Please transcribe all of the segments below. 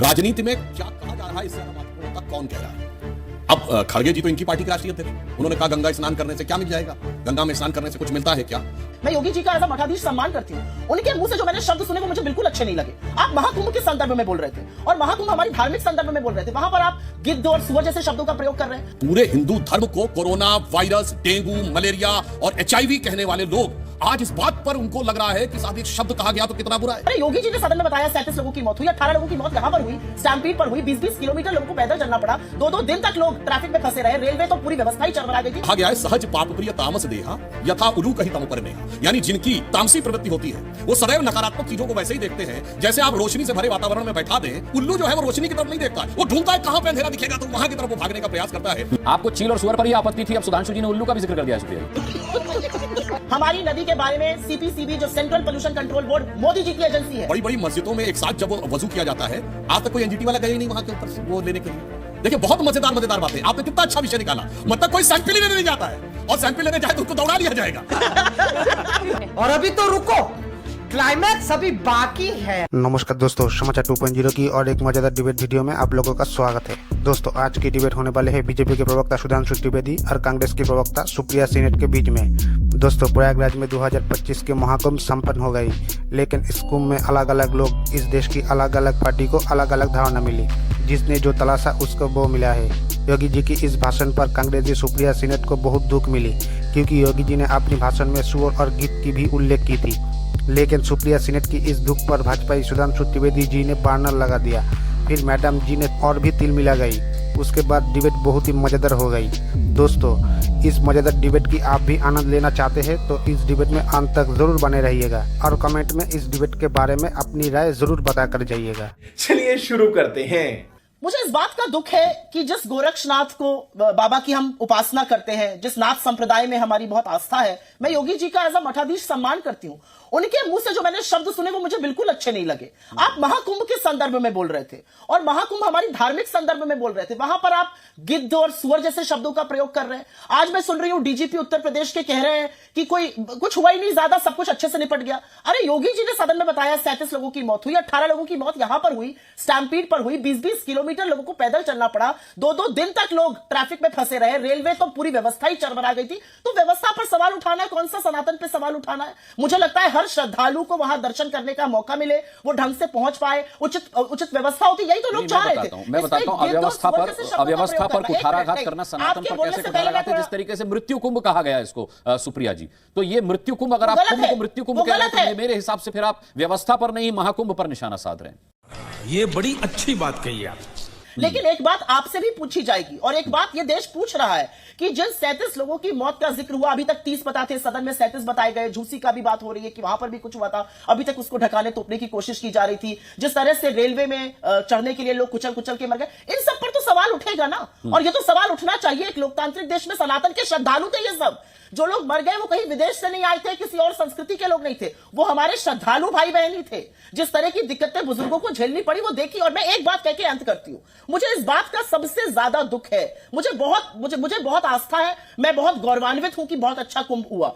राजनीति में क्या कहा जा रहा है इससे ज्यादा महत्वपूर्ण होता कौन कह रहा है। अब खड़गे जी तो इनकी पार्टी के राष्ट्रीय अध्यक्ष, उन्होंने कहा गंगा स्नान करने से क्या मिल जाएगा, गंगा में स्नान करने से कुछ मिलता है क्या। मैं योगी जी का एज अ मठाधीश सम्मान करती हूँ। उनके मुंह से जो मैंने शब्द सुने वो मुझे बिल्कुल अच्छे नहीं लगे। आप महाकुंभ के संदर्भ में बोल रहे थे और महाकुंभ हमारी धार्मिक संदर्भ में बोल रहे थे, वहां पर आप गिद्ध और सुअर जैसे शब्दों का प्रयोग कर रहे हैं। पूरे हिंदू धर्म को कोरोना वायरस, डेंगू, मलेरिया और HIV कहने वाले लोग आज इस बात पर उनको लग रहा है कि साथ एक शब्द कहा गया तो कितना बुरा है। अरे योगी जी ने सदन में बताया 37 लोगों की मौत हुई, 18 लोगों की मौत यहाँ पर हुई, स्टैम्पीड पर हुई, 20-20 किलोमीटर लोगों को पैदल चलना पड़ा, 2-2 दिन तक लोग ट्रैफिक में फंसे रहे, रेलवे तो पूरी व्यवस्था ही चरमरा गई थी। कहा गया है सहज पाप प्रिय तामस देहा यथा उलू कही तम पर नेहा, यानी जिनकी तामसी प्रवृत्ति होती है वो सदैव नकारात्मक चीजों को वैसे ही देखते हैं जैसे आप रोशनी से भरे वातावरण में बैठा दें। उल्लू जो है वो रोशनी की तरफ नहीं देखता है, वो ढूंढता है कहां पे अंधेरा दिखेगा तो वहां की तरफ वो भागने का प्रयास करता है। आपको चील और सुअर पर ही आपत्ति थी, अब सुधांशु जी ने उल्लू का भी जिक्र कर दिया है। हमारी नदी के बारे में CPCB जो central pollution control board Modi ji की एजेंसी है। बड़ी बड़ी मस्जिदों में एक साथ जब वजू किया जाता है, आज तक कोई NGT वाला गया ही नहीं वहां के ऊपर वो लेने के लिए। देखिए बहुत मजेदार बातें, आपने कितना अच्छा विषय निकाला, मतलब कोई सैंपल ही लेने नहीं जाता है और सैंपल लेने जाए तो उसको दौड़ा लिया जाएगा। और अभी तो रुको, क्लाइमैक्स अभी बाकी है। नमस्कार दोस्तों, समाचार 2.0 की और एक मजेदार डिबेट वीडियो में आप लोगों का स्वागत है। दोस्तों आज की डिबेट होने वाले है बीजेपी के प्रवक्ता सुधांशु त्रिवेदी और कांग्रेस के प्रवक्ता सुप्रिया सीनेट के बीच में। दोस्तों प्रयागराज में 2025 के महाकुंभ संपन्न हो गई, लेकिन इस कुंभ में अलग अलग लोग, इस देश की अलग अलग पार्टी को अलग अलग धारणा मिली, जिसने जो तलाशा उसको वो मिला है। योगी जी की इस भाषण पर कांग्रेसी सुप्रिया सीनेट को बहुत दुख मिली, क्योंकि योगी जी ने अपने भाषण में सुअर और गिद्ध की भी उल्लेख की थी, लेकिन सुप्रिया सीनेट की इस दुख पर भाजपाई सुधांशु त्रिवेदी जी ने बैनर लगा दिया। फिर मैडम जी ने और भी तिल मिला गई। उसके बाद डिबेट बहुत ही मजेदार हो गई। दोस्तों इस मजेदार डिबेट की आप भी आनंद लेना चाहते हैं तो इस डिबेट में अंत तक जरूर बने रहिएगा और कमेंट में इस डिबेट के बारे में अपनी राय जरूर बता कर जाइएगा। चलिए शुरू करते हैं। मुझे इस बात का दुख है कि जिस गोरक्षनाथ को बाबा की हम उपासना करते हैं, जिस नाथ संप्रदाय में हमारी बहुत आस्था है, मैं योगी जी का एज अ मठाधीश सम्मान करती हूँ। उनके मुंह से जो मैंने शब्द सुने वो मुझे बिल्कुल अच्छे नहीं लगे। आप महाकुंभ के संदर्भ में बोल रहे थे और महाकुंभ हमारी धार्मिक संदर्भ में बोल रहे थे, वहां पर आप गिद्ध और सुअर जैसे शब्दों का प्रयोग कर रहे हैं। आज मैं सुन रही हूँ DGP उत्तर प्रदेश के कह रहे हैं कि कोई कुछ हुआ ही नहीं, ज्यादा सब कुछ अच्छे से निपट गया। अरे योगी जी ने सदन में बताया 37 लोगों की मौत हुई, 18 लोगों की मौत यहां पर हुई, स्टैम्पीड पर हुई, 20-20 किलोमीटर लोगों को पैदल चलना पड़ा, 2-2 दिन तक लोग ट्रैफिक में फंसे रहे, रेलवे तो पूरी व्यवस्था ही चरमरा गई थी। तो व्यवस्था पर सवाल उठाना है, कौन सा सनातन पे सवाल उठाना है। मुझे लगता है हर श्रद्धालु को वहां दर्शन करने का मौका मिले, वो ढंग से पहुंच पाए, उचित व्यवस्था होती, यही तो लोग चाह रहे थे। मैं बताता हूं अव्यवस्था पर कुठाराघात करना सनातन पर कैसे कुठाराघात है, जिस तरीके से मृत्यु कुंभ कहा गया इसको सुप्रिया जी, तो ये मृत्यु कुंभ, अगर आप कुंभ को मृत्यु कुंभ कह रहे हैं तो मेरे हिसाब से फिर आप व्यवस्था पर नहीं महाकुंभ पर निशाना साध रहे हैं। ये बड़ी अच्छी बात कही आप। लेकिन एक बात आपसे भी पूछी जाएगी और एक बात ये देश पूछ रहा है कि जिन 37 लोगों की मौत का जिक्र हुआ, अभी तक 30 पता थे, सदन में 37 बताए गए, झूसी का भी बात हो रही है कि वहां पर भी कुछ हुआ था, अभी तक उसको ढकाने तोपने की कोशिश की जा रही थी। जिस तरह से रेलवे में चढ़ने के लिए लोग कुचल कुचल के मर गए, इन सब पर तो सवाल उठेगा ना। और ये तो सवाल उठना चाहिए, एक लोकतांत्रिक देश में सनातन के श्रद्धालु थे ये सब। जो लोग मर गए वो कहीं विदेश से नहीं आए थे, किसी और संस्कृति के लोग नहीं थे, वो हमारे श्रद्धालु भाई बहन ही थे। जिस तरह की दिक्कतें बुजुर्गों को झेलनी पड़ी वो देखी। और मैं एक बात कह के अंत करती हूं, मुझे इस बात का सबसे ज्यादा दुख है, मुझे बहुत आस्था है, मैं बहुत गौरवान्वित हूं कि बहुत अच्छा कुंभ हुआ,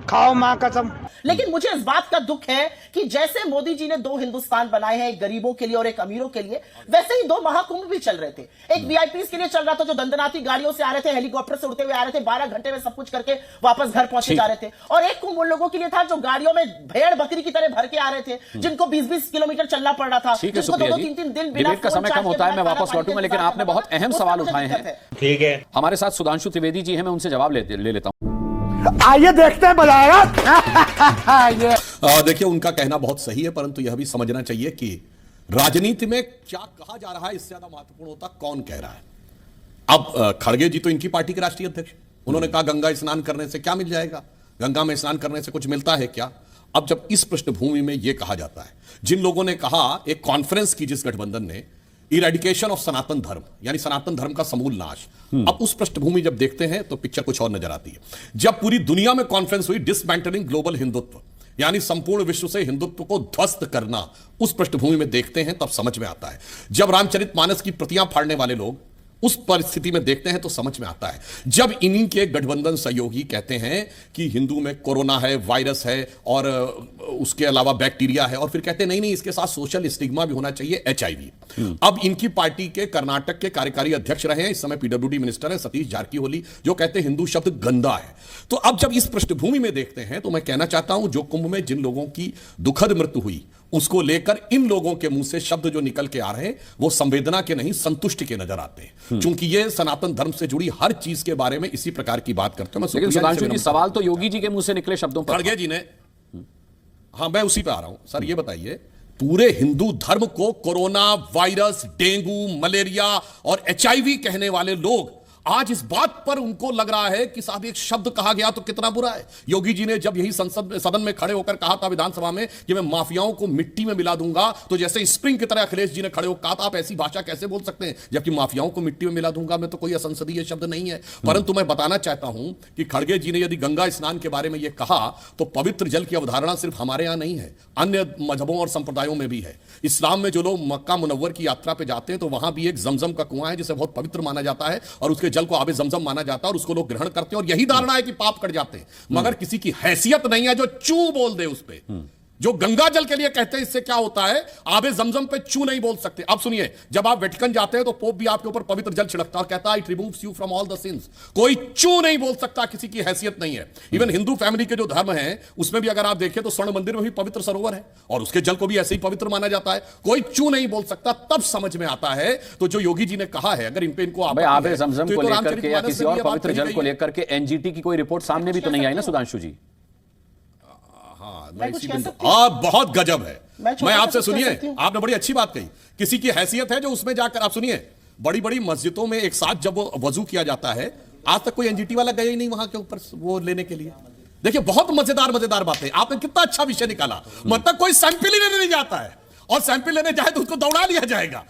खाओ मां कसम। लेकिन मुझे इस बात का दुख है कि जैसे मोदी जी ने 2 हिंदुस्तान बनाए हैं, एक गरीबों के लिए और एक अमीरों के लिए, वैसे ही 2 महाकुंभ भी चल रहे थे। एक VIPs के लिए चल रहा था जो दंदनाती गाड़ियों से आ रहे थे, हेलीकॉप्टर से उड़ते हुए आ रहे थे, 12 घंटे में सब कुछ करके वापस घर पहुंचे जा रहे थे। और एक कुंभ उन लोगों के लिए था जो गाड़ियों में भेड़ बकरी की तरह भर के आ रहे थे, जिनको 20-20 किलोमीटर चलना पड़ रहा था, जिनको 2-3 दिन डिबेट का समय कम होता है, मैं वापस लौटूंगा, लेकिन आपने बहुत अहम सवाल उठाए हैं। ठीक है, हमारे साथ सुधांशु त्रिवेदी जी हैं, मैं उनसे जवाब ले लेता हूं। आइए देखते हैं बजाएगा। देखिए उनका कहना बहुत सही है, परंतु यह भी समझना चाहिए कि राजनीति में क्या कहा जा रहा है इससे ज्यादा महत्वपूर्ण होता कौन कह रहा है। अब खड़गे जी तो इनकी पार्टी के राष्ट्रीय अध्यक्ष, उन्होंने कहा गंगा स्नान करने से क्या मिल जाएगा, गंगा में स्नान करने से कुछ मिलता है क्या। अब जब इस पृष्ठभूमि में यह कहा जाता है, जिन लोगों ने कहा, एक कॉन्फ्रेंस की जिस गठबंधन ने, इरेडिकेशन ऑफ सनातन धर्म, यानी सनातन धर्म का समूल नाश, अब उस पृष्ठभूमि जब देखते हैं तो पिक्चर कुछ और नजर आती है। जब पूरी दुनिया में कॉन्फ्रेंस हुई डिसमेंटलिंग ग्लोबल हिंदुत्व, यानी संपूर्ण विश्व से हिंदुत्व को ध्वस्त करना, उस पृष्ठभूमि में देखते हैं तब समझ में आता है। जब रामचरितमानस की प्रतियां फाड़ने वाले लोग उस परिस्थिति में देखते हैं तो समझ में आता है। जब इन्हीं के गठबंधन सहयोगी कहते हैं कि हिंदू में कोरोना है, वायरस है और उसके अलावा बैक्टीरिया है, और फिर कहते हैं नहीं नहीं इसके साथ सोशल स्टिग्मा भी होना चाहिए, एचआईवी। अब इनकी पार्टी के कर्नाटक के कार्यकारी अध्यक्ष रहे हैं, इस समय पीडब्ल्यूडी मिनिस्टर हैं सतीश जारकीहोली, जो कहते हैं हिंदू शब्द गंदा है। तो अब जब इस पृष्ठभूमि में देखते हैं तो मैं कहना चाहता हूं, जो कुंभ में जिन लोगों की दुखद मृत्यु हुई उसको लेकर इन लोगों के मुंह से शब्द जो निकल के आ रहे हैं वो संवेदना के नहीं, संतुष्टि के नजर आते हैं, क्योंकि ये सनातन धर्म से जुड़ी हर चीज के बारे में इसी प्रकार की बात करते हैं। लेकिन सुधांशु जी, सवाल तो योगी जी के मुंह से निकले शब्दों पर। खड़गे जी ने, हाँ मैं उसी पे आ रहा हूं सर, ये बताइए पूरे हिंदू धर्म को कोरोना वायरस, डेंगू, मलेरिया और एचआईवी कहने वाले लोग आज इस बात पर उनको लग रहा है कि साहब एक शब्द कहा गया तो कितना बुरा है। योगी जी ने जब यही सदन में खड़े होकर कहा था विधानसभा में कि मैं माफियाओं को मिट्टी में मिला दूंगा, तो जैसे स्प्रिंग की तरह अखिलेश जी ने खड़े होकर कहा था आप ऐसी भाषा कैसे बोल सकते हैं, जबकि माफियाओं को मिट्टी में मिला दूंगा मैं तो कोई असंसदीय शब्द नहीं है। परंतु मैं बताना चाहता हूं कि खड़गे जी ने यदि गंगा स्नान के बारे में यह कहा तो पवित्र जल की अवधारणा सिर्फ हमारे यहां नहीं है, अन्य मजहबों और संप्रदायों में भी है। इस्लाम में जो लोग मक्का मुनव्वर की यात्रा पे जाते हैं तो वहां भी एक जमजम का कुआं है जिसे बहुत पवित्र माना जाता है और उसके जल को आबे जमजम माना जाता है और उसको लोग ग्रहण करते हैं और यही धारणा है कि पाप कट जाते हैं। मगर किसी की हैसियत नहीं है जो चू बोल दे उस पे। जो गंगा जल के लिए कहते हैं इससे क्या होता है, आबे जमजम पे चू नहीं बोल सकते। अब सुनिए, जब आप वेटिकन जाते हैं तो पोप भी आपके ऊपर पवित्र जल छिड़कता है और कहता है it removes you from all the sins. कोई चू नहीं बोल सकता, किसी की हैसियत नहीं है। इवन हिंदू फैमिली के जो धर्म है उसमें भी अगर आप देखें तो स्वर्ण मंदिर में भी पवित्र सरोवर है और उसके जल को भी ऐसे ही पवित्र माना जाता है। कोई चू नहीं बोल सकता, तब समझ में आता है। तो जो योगी जी ने कहा है, अगर इन पे इनको आबे जमजम को लेकर के या किसी और पवित्र जल को लेकर के एनजीटी की कोई रिपोर्ट सामने भी तो नहीं आई ना सुधांशु जी? बहुत गजब है। मैं आपसे, सुनिए, आपने बड़ी अच्छी बात कही, किसी की हैसियत है जो उसमें जाकर, आप सुनिए, बड़ी बड़ी मस्जिदों में एक साथ जब वजू किया जाता है, आज तक कोई एनजीटी वाला गया ही नहीं वहां के ऊपर वो लेने के लिए। देखिए बहुत मजेदार बातें, आपने कितना अच्छा विषय निकाला। मतलब कोई सैंपल ही लेने नहीं जाता है और सैंपल लेने जाए तो उसको दौड़ा लिया जाएगा।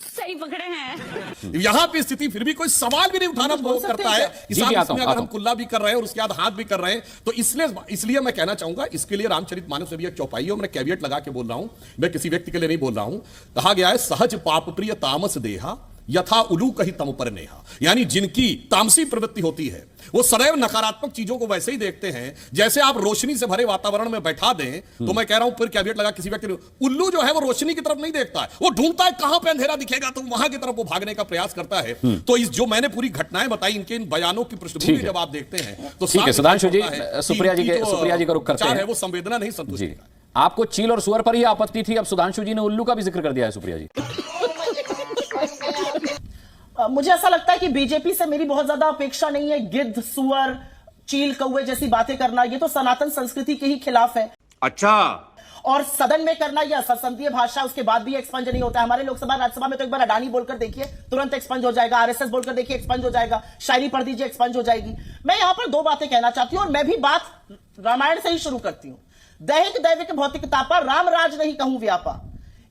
सही पकड़े हैं। यहां पे स्थिति फिर भी कोई सवाल भी नहीं उठाना करता है। अगर हम कुल्ला भी कर रहे हैं और उसके बाद हाथ भी कर रहे हैं तो इसलिए मैं कहना चाहूंगा, इसके लिए रामचरितमानस में भी एक चौपाई है, मैं कैवियट लगा के बोल रहा हूं, मैं किसी व्यक्ति के लिए नहीं बोल रहा हूं। कहा गया है सहज पाप प्रिय तामस देहा यथा उलू कही तम पर नेहा, यानी जिनकी तामसी प्रवृत्ति होती है वो सदैव नकारात्मक चीजों को वैसे ही देखते हैं जैसे आप रोशनी से भरे वातावरण में बैठा दें। तो मैं कह रहा हूं, फिर कैवियट लगा किसी व्यक्ति, उल्लू जो है वो रोशनी की तरफ नहीं देखता है, वो ढूंढता है कहां पे अंधेरा दिखेगा तो वहां की तरफ वो भागने का प्रयास करता है। तो इस जो मैंने पूरी घटनाएं बताई, इनके इन बयानों की पृष्ठभूमि जब आप देखते हैं तो ठीक है। सुधांशु जी, सुप्रिया जी का रुख करते हैं। वो संवेदना नहीं, संतुष्टि। आपको चील और सुअर पर ही आपत्ति थी, अब सुधांशु जी ने उल्लू का भी जिक्र कर दिया है। सुप्रिया जी, मुझे ऐसा लगता है कि बीजेपी से मेरी बहुत ज्यादा अपेक्षा नहीं है। गिद्ध, सुअर, चील, कौवे जैसी बातें करना, ये तो सनातन संस्कृति के ही खिलाफ है। अच्छा, और सदन में करना यह असंसदीय भाषा, उसके बाद भी एक्सपंज नहीं होता है। हमारे लोकसभा राज्यसभा में तो एक बार अडानी बोलकर देखिए तुरंत एक्सपंज हो जाएगा, आरएसएस बोलकर देखिए एक्सपंज हो जाएगा, शायरी पढ़ दीजिए एक्सपंज हो जाएगी। मैं यहां पर दो बातें कहना चाहती हूं और मैं भी बात रामायण से ही शुरू करती हूं। दैहिक दैविक भौतिकता राम राज नहीं कहूं व्यापा,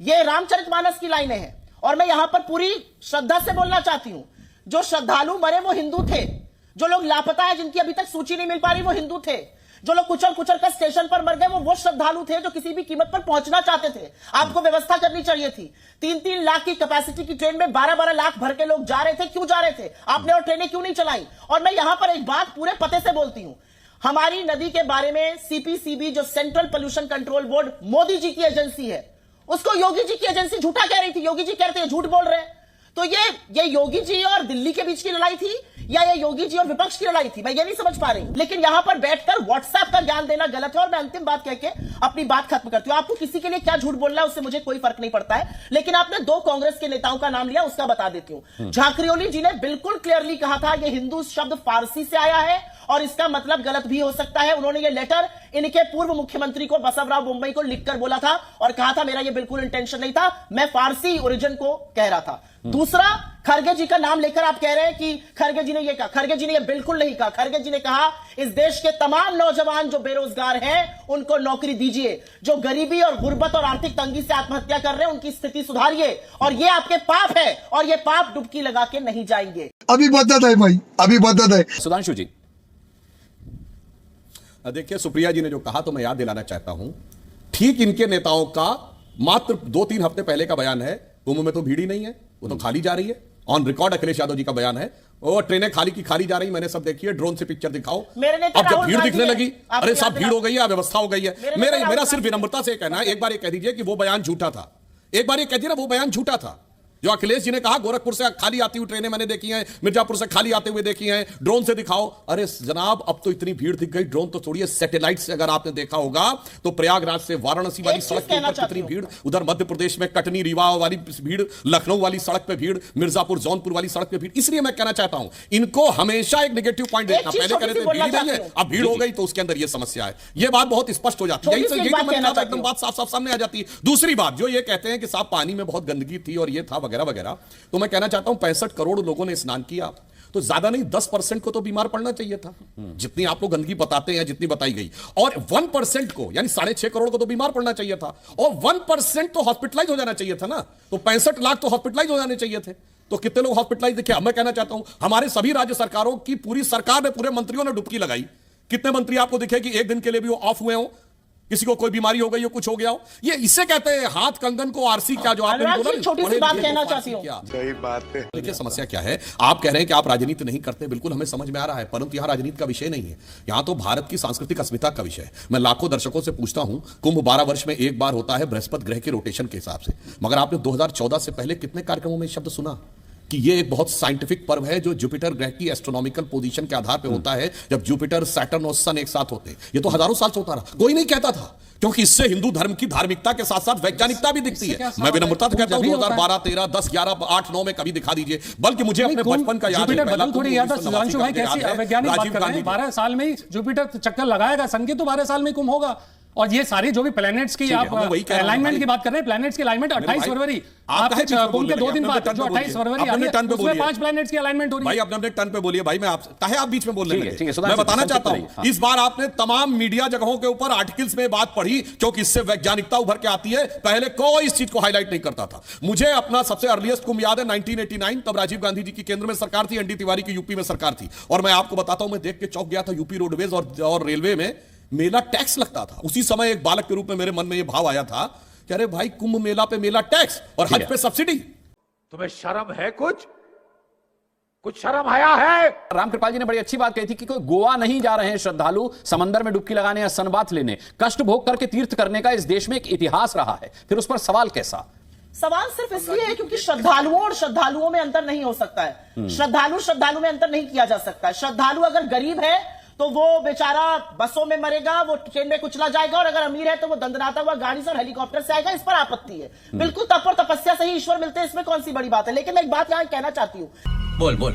ये रामचरितमानस की लाइनें हैं और मैं यहां पर पूरी श्रद्धा से बोलना चाहती हूं। जो श्रद्धालु मरे वो हिंदू थे, जो लोग लापता है जिनकी अभी तक सूची नहीं मिल पा रही वो हिंदू थे, जो लोग कुचल कुचल कर स्टेशन पर मर गए वो श्रद्धालु थे जो किसी भी कीमत पर पहुंचना चाहते थे। आपको व्यवस्था करनी चाहिए थी। 3-3 लाख की कैपेसिटी की ट्रेन में 12-12 लाख भर के लोग जा रहे थे, क्यों जा रहे थे आपने, और ट्रेनें क्यों नहीं चलाई? और मैं यहां पर एक बात पूरे पते से बोलती हूं, हमारी नदी के बारे में सीपीसीबी जो central pollution control board Modi ji की एजेंसी है, उसको योगी जी की एजेंसी झूठा कह रही थी। योगी जी कहते हैं झूठ बोल रहे हैं। तो ये योगी जी और दिल्ली के बीच की लड़ाई थी या ये योगी जी और विपक्ष की लड़ाई थी, मैं ये नहीं समझ पा रही। लेकिन यहां पर बैठकर व्हाट्सएप का ज्ञान देना गलत है। और मैं अंतिम बात कह के अपनी बात खत्म करती हूं। आपको किसी के लिए क्या झूठ बोलना है उससे मुझे कोई फर्क नहीं पड़ता है, लेकिन आपने 2 कांग्रेस के नेताओं का नाम लिया, उसका बता देती हूं। झाकरियोली जी ने बिल्कुल क्लियरली कहा था ये हिंदू शब्द फारसी से आया है और इसका मतलब गलत भी हो सकता है। उन्होंने ये लेटर इनके पूर्व मुख्यमंत्री को बसवराव मुंबई को लिखकर बोला था और कहा था मेरा ये बिल्कुल इंटेंशन नहीं था, मैं फारसी ओरिजिन को कह रहा था। दूसरा, खड़गे जी का नाम लेकर आप कह रहे हैं कि खड़गे जी ने ये कहा, खड़गे जी ने ये बिल्कुल नहीं कहा। खड़गे जी ने कहा इस देश के तमाम नौजवान जो बेरोजगार हैं उनको नौकरी दीजिए, जो गरीबी और गुर्बत और आर्थिक तंगी से आत्महत्या कर रहे हैं उनकी स्थिति सुधारिए, और ये आपके पाप है और ये पाप डुबकी लगा के नहीं जाएंगे। अभी बदत है भाई, अभी बदत है। सुधांशु जी, देखिए सुप्रिया जी ने जो कहा तो मैं याद दिलाना चाहता हूं, ठीक इनके नेताओं का मात्र 2-3 हफ्ते पहले का बयान है, कुंभ में तो भीड़ ही नहीं है, वो तो खाली जा रही है। ऑन रिकॉर्ड अखिलेश यादव जी का बयान है, वो ट्रेनें खाली की खाली जा रही, मैंने सब देखी है, ड्रोन से पिक्चर दिखाओ। मेरे नेता अब जब राहुल भीड़ गांधी दिखने है, लगी, आपको अरे याद साहब भीड़ दिला- हो गई है, अव्यवस्था हो गई है। मेरा सिर्फ विनम्रता से कहना है, एक बार ये कह दीजिए कि वो बयान झूठा था, एक बार ये कह दीजिए ना वो बयान झूठा था। जो अखिलेश जी ने कहा गोरखपुर से खाली आती हुई ट्रेनें मैंने देखी हैं, मिर्जापुर से खाली आते हुए देखी हैं, ड्रोन से दिखाओ। अरे जनाब अब तो इतनी भीड़ दिख गई, ड्रोन तो छोड़िए, सैटेलाइट से अगर आपने देखा होगा तो प्रयागराज से वाराणसी वाली एक सड़क चीज के कहना ऊपर कितनी चाहती भीड़, उधर मध्य प्रदेश में कटनी रीवा वाली भीड़, लखनऊ वाली सड़क पे भीड़, मिर्जापुर जौनपुर वाली सड़क पे भीड़। इसलिए मैं कहना चाहता हूं इनको हमेशा एक नेगेटिव पॉइंट एक देखना, चीज पहले कह रहे थे छोटी सी भीड़ बोलना नहीं है, चाहती अब भीड़ हो गई तो उसके अंदर ये समस्या है। ये बात बहुत स्पष्ट हो जाती है, छोटी सी यही एक बात तो मैंने कहना कहा था, एकदम चाहती बात साफ साफ सामने आ जाती है। दूसरी बात जो ये कहते हैं कि साहब पानी में बहुत गंदगी थी और ये था वगैरह वगैरह, तो मैं कहना चाहता हूं 65 करोड़ लोगों ने स्नान किया, तो ज्यादा नहीं 10% को तो बीमार पड़ना चाहिए था, जितनी आप लोग गंदगी बताते हैं, जितनी बताई गई, और 1% को यानी 6.5 करोड़ को तो बीमार पड़ना चाहिए था, और 1% तो हॉस्पिटलाइज हो जाना चाहिए था ना, तो 65 लाख तो हॉस्पिटलाइज हो जाने चाहिए थे। तो कितने लोग हॉस्पिटलाइज देखिए, मैं कहना चाहता हूं हमारे सभी राज्य सरकारों की पूरी सरकार ने, पूरे मंत्रियों ने डुबकी लगाई। कितने मंत्री आपको दिखे कि एक दिन के लिए भी वो ऑफ हुए हो, किसी को कोई बीमारी हो गई हो, कुछ हो गया हो? ये इससे कहते हैं हाथ कंगन को आरसी, क्या जो आपने अनुराग बोला जी, ना, छोटी सी पढ़े बात लिखे कहना को चाहती हूं। क्या? सही बात है। देखिए समस्या क्या है, आप कह रहे हैं कि आप राजनीति नहीं करते, बिल्कुल हमें समझ में आ रहा है, परंतु यहां राजनीति का विषय नहीं है, यहां तो भारत की सांस्कृतिक अस्मिता का विषय है। मैं लाखों दर्शकों से पूछता हूं, कुंभ 12 वर्ष में एक बार होता है बृहस्पति ग्रह के रोटेशन के हिसाब से, मगर आपने 2014 से पहले कितने कार्यक्रमों में शब्द सुना कि ये एक बहुत साइंटिफिक पर्व है जो जुपिटर ग्रह की एस्ट्रोनॉमिकल पोजीशन के आधार पे होता है, जब जुपिटर, सैटर्न और सन एक साथ होते हैं। ये तो हजारों साल से होता रहा, कोई नहीं कहता था, क्योंकि इससे हिंदू धर्म की धार्मिकता के साथ साथ वैज्ञानिकता भी दिखती है। मैं विनम्रता से कहता हूं 2012, 13, 10, 11, 8, 9 में कभी दिखा दीजिए, बल्कि मुझे अपने बचपन का याद है। जुपिटर पहला बदल थोड़ी कुंभ याद है, 1989 सुधांशु भाई का कैसी याद है, अवैज्ञानिक बात राजीव कर रहे गांधी हैं। जी। 12 साल में ही जुपिटर चक्कर लगाएगा, संकेत तो 12 साल में कुंभ होगा। और ये सारी जो भी प्लैनेट्स की ठीक है, आप मैं वही कह रहा हूं अलाइनमेंट भाई। की बात कर रहे हैं, प्लैनेट्स की अलाइनमेंट 28 फरवरी, आप आपके कहे कुंभ के 2 दिन बाद टर्न जो पे 28 फरवरी बोलिए, अपने टर्न पे उसमें बोलिए। 5 प्लैनेट्स की अलाइनमेंट हो रही भाई है। अपने अपने टर्न पे बोलिए भाई, मैं आप काहे आप बीच में बोलने ठीक है, लगे? ठीक है, सुधांशु, मैं बताना संक्षिप्त चाहता रहिए, हूं हाँ। इस बार आपने तमाम मीडिया जगहों के ऊपर आर्टिकल्स में बात पढ़ी, क्योंकि इससे वैज्ञानिकता उभर के आती है। पहले कोई इस चीज को हाईलाइट नहीं करता था। मुझे अपना सबसे अर्लीस्ट कुंभ याद है 1989, तब राजीव गांधी जी की केंद्र में सरकार थी, एनडी तिवारी की यूपी में सरकार थी, और मैं आपको बताता हूं मैं देख के चौंक गया था, यूपी रोडवेज और रेलवे में मेला टैक्स लगता था। उसी समय एक बालक के रूप में मेरे मन में यह भाव आया था कि अरे भाई कुंभ मेला पे मेला टैक्स और हज पे सब्सिडी। तुम्हें शर्म है? कुछ शर्म आया है? रामकृपाल जी ने बड़ी अच्छी बात कही थी कि कोई गोवा नहीं जा रहे हैं श्रद्धालु समंदर में डुबकी लगाने या सनबाथ लेने, कष्ट भोग करके तीर्थ करने का इस देश में एक इतिहास रहा है, फिर उस पर सवाल कैसा? सवाल सिर्फ इसलिए है क्योंकि श्रद्धालुओं और श्रद्धालुओं में अंतर नहीं हो सकता है। श्रद्धालु में अंतर नहीं किया जा सकता है। श्रद्धालु अगर गरीब है तो वो बेचारा बसों में मरेगा, वो ट्रेन में कुचला जाएगा, और अगर अमीर है तो वो दंदनाता हुआ गाड़ी से और हेलीकॉप्टर से आएगा। इस पर आपत्ति है, बिल्कुल तप और तपस्या से ही ईश्वर मिलते हैं, इसमें कौन सी बड़ी बात है। लेकिन मैं एक बात यहां कहना चाहती हूं, बोल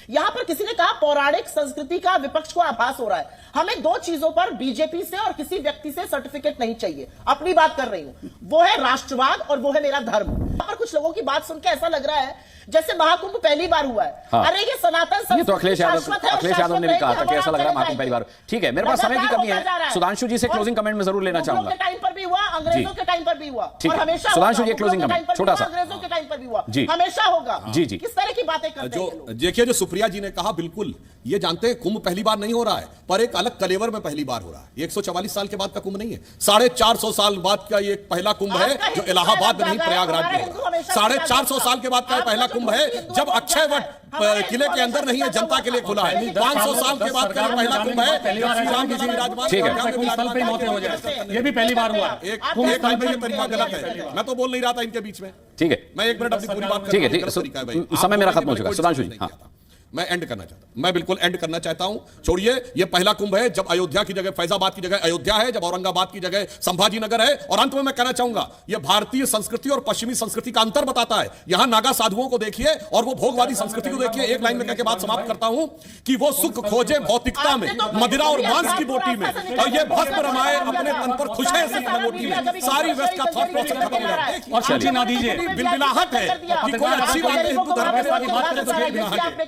यहां पर किसी ने कहा पौराणिक संस्कृति का विपक्ष को आभास हो रहा है। हमें 2 चीजों पर बीजेपी से और किसी व्यक्ति से सर्टिफिकेट नहीं चाहिए। अपनी बात कर रही हूं, वो है राष्ट्रवाद और वो है मेरा धर्म। यहां पर कुछ लोगों की बात सुन के ऐसा लग रहा है जैसे महाकुंभ पहली बार हुआ है। हाँ। अरे ये सनातन ये तो अखिलेश यादव ने भी कहा था कि ऐसा लग रहा है महाकुंभ पहली बार। ठीक है, मेरे पास समय की कमी है, सुधांशु जी से क्लोजिंग कमेंट में जरूर लेना चाहूंगा। के टाइम पर भी हुआ, अंग्रेजों के टाइम पर भी हुआ, ठीक और है। हमेशा सुधांशु जी, होगा। closing मुगलों के comment, टाइम पर भी छोटा हुआ, सा। अंग्रेजों के टाइम पर भी हुआ, जी। हमेशा होगा। जी, जी। किस तरह की बातें करते हैं ये लोग? देखिए जो सुप्रिया जी ने कहा, बिल्कुल ये जानते हैं कुंभ पहली बार नहीं हो रहा है, पर एक अलग कलेवर में पहली बार हो रहा है। ये 144 साल के बाद का कुंभ नहीं है, 450 साल बाद का ये पहला कुंभ है, जो इलाहाबाद में नहीं प्रयागराज में हो रहा है। 450 साल के बाद का पहला कुंभ है, जब अक्षय वट किले के अंदर नहीं है, जनता के लिए खुला है। 500 साल के बाद का पहला कुंभ है, पहली बार श्री राम जी विराजमान ठीक है। हैं, कुंभ स्थल पे ही मौतें हो जाए, ये भी पहली बार हुआ है। एक लाइन में ये तरीका गलत है, मैं तो बोल नहीं रहा था इनके बीच में। ठीक है, मैं 1 मिनट अपनी पूरी बात ठीक है, करता हूं, ठीक है, गलत तरीका है भाई। समय मेरा आप खत्म हो चुका है। कोई सुधांशु जी, नहीं हाँ। किया था। मैं एंड करना चाहता हूं, मैं बिल्कुल एंड करना चाहता हूं। छोड़िए, ये पहला कुंभ है जब अयोध्या की जगह फैजाबाद की जगह अयोध्या है, जब औरंगाबाद की जगह संभाजी नगर है। और अंत में मैं कहना चाहूंगा, यह भारतीय संस्कृति और पश्चिमी संस्कृति का अंतर बताता है। यहां नागा साधुओं को देखिए और वो भोगवादी संस्कृति को देखिए। एक लाइन में कहकर बात समाप्त करता हूं कि वो सुख खोजे भौतिकता में, मदिरा और मांस की बोटी में, और ये भस्म रमाए अपने तन पर खुश है इसी लंगोटी में। सारी वेस्ट का थॉट प्रोसेस खत्म हो जाता है। और सूची ना दीजिए। बिलबिलाहट है कि कोई अच्छी बात है हिंदू धर्म के बारे में बात करें तो बिलबिलाहट है।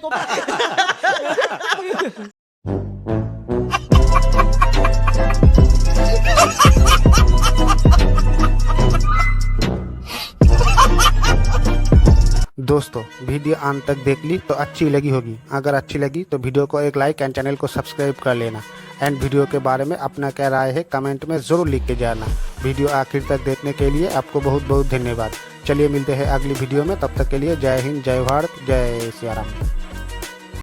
दोस्तों वीडियो अंत तक देख ली तो अच्छी लगी होगी। अगर अच्छी लगी तो वीडियो को एक लाइक एंड चैनल को सब्सक्राइब कर लेना। एंड वीडियो के बारे में अपना क्या राय है कमेंट में ज़रूर लिख के जाना। वीडियो आखिर तक देखने के लिए आपको बहुत बहुत धन्यवाद। चलिए मिलते हैं अगली वीडियो में, तब तक के लिए जय हिंद, जय भारत, जय सिया राम।